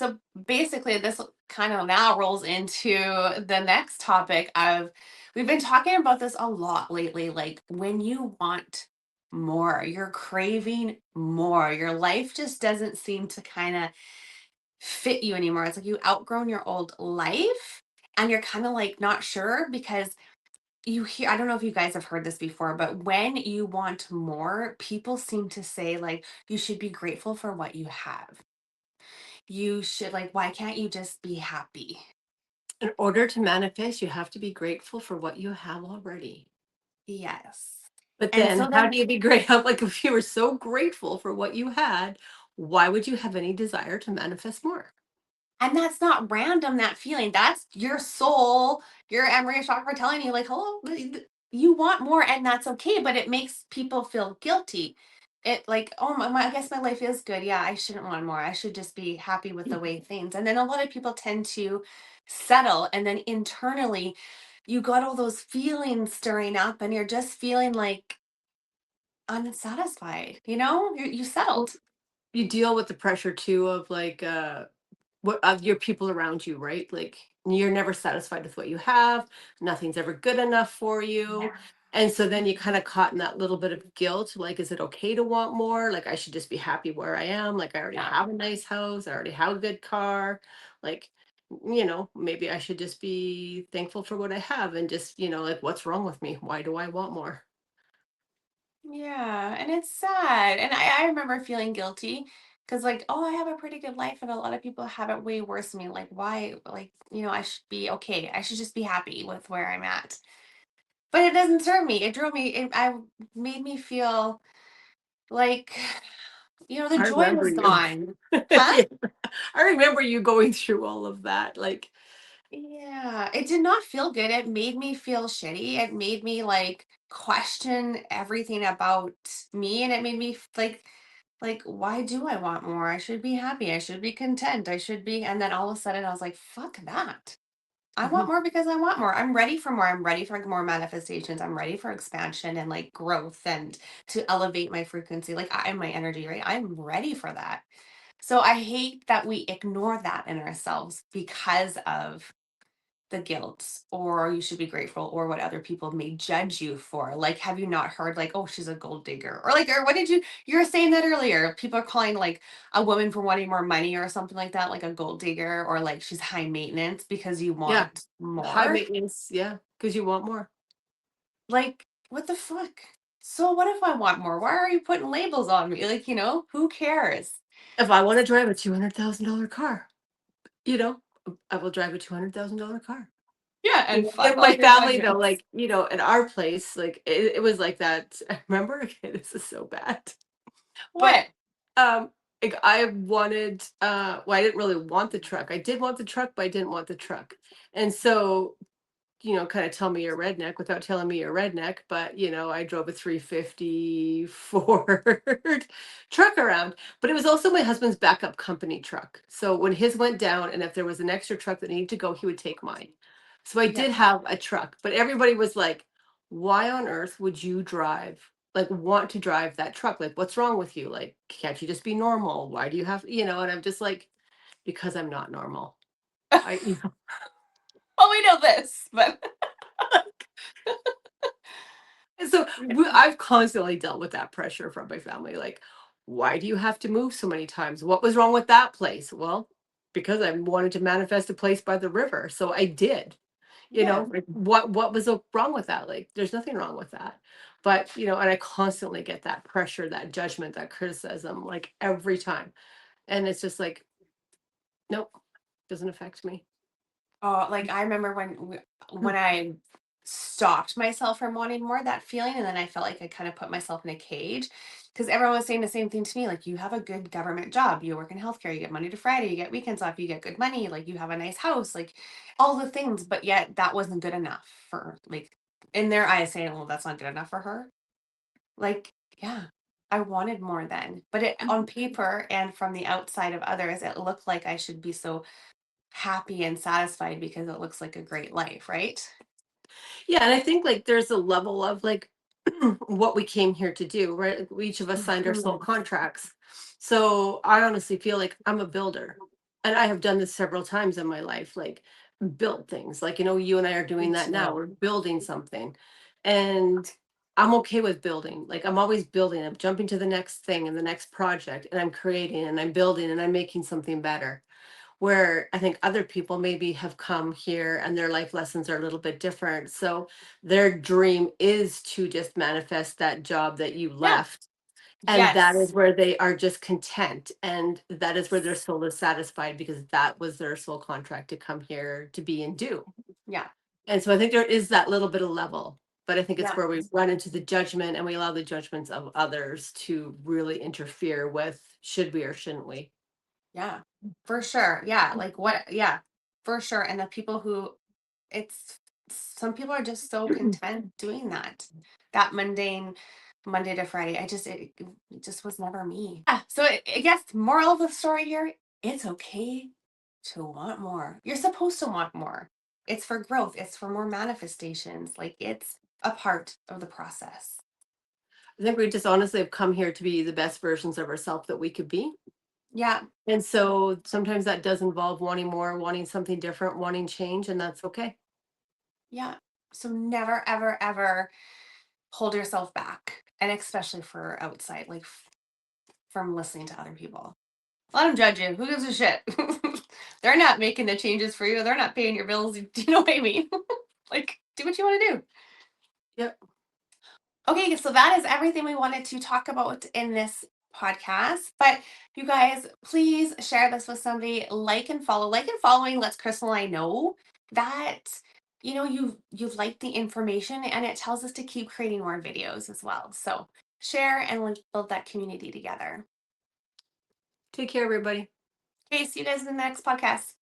So basically, this kind of now rolls into the next topic of we've been talking about this a lot lately. Like when you want more, you're craving more, your life just doesn't seem to kind of fit you anymore. It's like you outgrown your old life and you're kind of like not sure because you hear, I don't know if you guys have heard this before, but when you want more, people seem to say, like, you should be grateful for what you have. You should, like, why can't you just be happy? In order to manifest, you have to be grateful for what you have already. Yes. But And then so how then, do you be grateful? Like if you were so grateful for what you had, why would you have any desire to manifest more? and that's not random, that feeling. That's your soul, your Emery chakra telling you, like, hello, you want more, and that's okay. But it makes people feel guilty. It like, oh I guess my life is good. Yeah, I shouldn't want more. I should just be happy with the way things. And then a lot of people tend to settle, and then internally, you got all those feelings stirring up, and you're just feeling like unsatisfied. You Well, settled. you deal with the pressure too of like what of your people around you, right? Like you're never satisfied with what you have, nothing's ever good enough for you. Yeah. And so then you kind of caught in that little bit of guilt, like, is it okay to want more? Like I should just be happy where I am. Like I already Yeah. have a nice house, I already have a good car. Like, maybe I should just be thankful for what I have and just, like what's wrong with me? Why do I want more? Yeah, and it's sad. And I remember feeling guilty because, like, oh, I have a pretty good life, and a lot of people have it way worse than me. Like, why? Like, I should be okay. I should just be happy with where I'm at. But it doesn't serve me. It drove me. I made me feel like, the I joy remember was you. gone. Huh? Yeah. I remember you going through all of that. Like, Yeah, it did not feel good. It made me feel shitty. It made me like question everything about me, and it made me like, why do I want more? I should be happy. I should be content. I should be. And then all of a sudden, I was like, fuck that. I want mhm. more because I want more. I'm ready for more. I'm ready for more manifestations. I'm ready for expansion and like growth and to elevate my frequency, like I my energy, right? I'm ready for that. So I hate that we ignore that in ourselves because of the guilt, or you should be grateful, or what other people may judge you for. Like, have you not heard, like, oh, she's a gold digger? Or like, or what did you were saying that earlier? People are calling like a woman for wanting more money or something like that, like a gold digger, or like she's high maintenance because you Yeah. want High more. maintenance. Yeah. Because you want more. Like, what the fuck? So what if I want more? Why are you putting labels on me? Like, who cares? If I want to drive a $200,000 car, you know, I will drive a $200,000 car. Yeah, and fuck In all my your family, though, judgments. like, in our place, like, it was like that. I remember, okay, this is so bad. But, What? um, like, I wanted, well, I didn't really want the truck. I did want the truck, but I didn't want the truck. And so kind of tell me you're a redneck without telling me you're a redneck. But, I drove a 350 Ford truck around, but it was also my husband's backup company truck. So when his went down and if there was an extra truck that needed to go, he would take mine. So I Yeah. did have a truck, but everybody was like, why on earth would you want to drive that truck? Like, what's wrong with you? Like, can't you just be normal? Why do you have, and I'm just like, because I'm not normal. I, Well, we know this, but And so I've constantly dealt with that pressure from my family. Like, why do you have to move so many times? What was wrong with that place? Well, because I wanted to manifest a place by the river. So I did. yeah. Like, what was wrong with that? Like, there's nothing wrong with that. But, and I constantly get that pressure, that judgment, that criticism, like every time. And it's just like, nope, doesn't affect me. Oh, like I remember when I stopped myself from wanting more, that feeling, and then I felt like I kind of put myself in a cage because everyone was saying the same thing to me. Like, you have a good government job, you work in healthcare, you get Monday to Friday, you get weekends off, you get good money, like you have a nice house, like all the things, but yet that wasn't good enough for like in their eyes saying, well, that's not good enough for her. Like, yeah, I wanted more then, but it on paper and from the outside of others, it looked like I should be so happy and satisfied because it looks like a great life, right? Yeah, and I think like there's a level of like what we came here to do, right? Like, we each of us signed our soul Mhm. contracts. So I honestly feel like I'm a builder. And I have done this several times in my life, like built things. Like, you and I are doing Me that now. too. We're building something. And I'm okay with building. Like I'm always building. I'm jumping to the next thing and the next project and I'm creating and I'm building and I'm making something better. Where I think other people maybe have come here and their life lessons are a little bit different. So their dream is to just manifest that job that you Yeah. left, and that Yes. is where they are just content, and that is where their soul is satisfied because that was their soul contract to come here to be and do. Yeah. And so I think there is that little bit of level, but I think it's Yeah. where we run into the judgment and we allow the judgments of others to really interfere with should we or shouldn't we. Yeah. For sure. Yeah. Like what? Yeah. For sure. And the people who it's some people are just so content doing that mundane Monday to Friday. It just was never me. Yeah. So I guess moral of the story here, it's okay to want more. You're supposed to want more. It's for growth. It's for more manifestations. Like it's a part of the process. I think we just honestly have come here to be the best versions of ourselves that we could be. Yeah. And so sometimes that does involve wanting more, wanting something different, wanting change, and that's okay. Yeah. So never, ever, ever hold yourself back. And especially for outside, like from listening to other people. Let them judge you. Who gives a shit? They're not making the changes for you. They're not paying your bills. Do you know what I mean? Like, do what you want to do. Yep. Okay, so that is everything we wanted to talk about in this podcast. But you guys, please share this with somebody. Like and follow. Like and following lets Crystal and I know that you've liked the information, and it tells us to keep creating more videos as well. So share and let's build that community together. Take care, everybody. Okay, see you guys in the next podcast.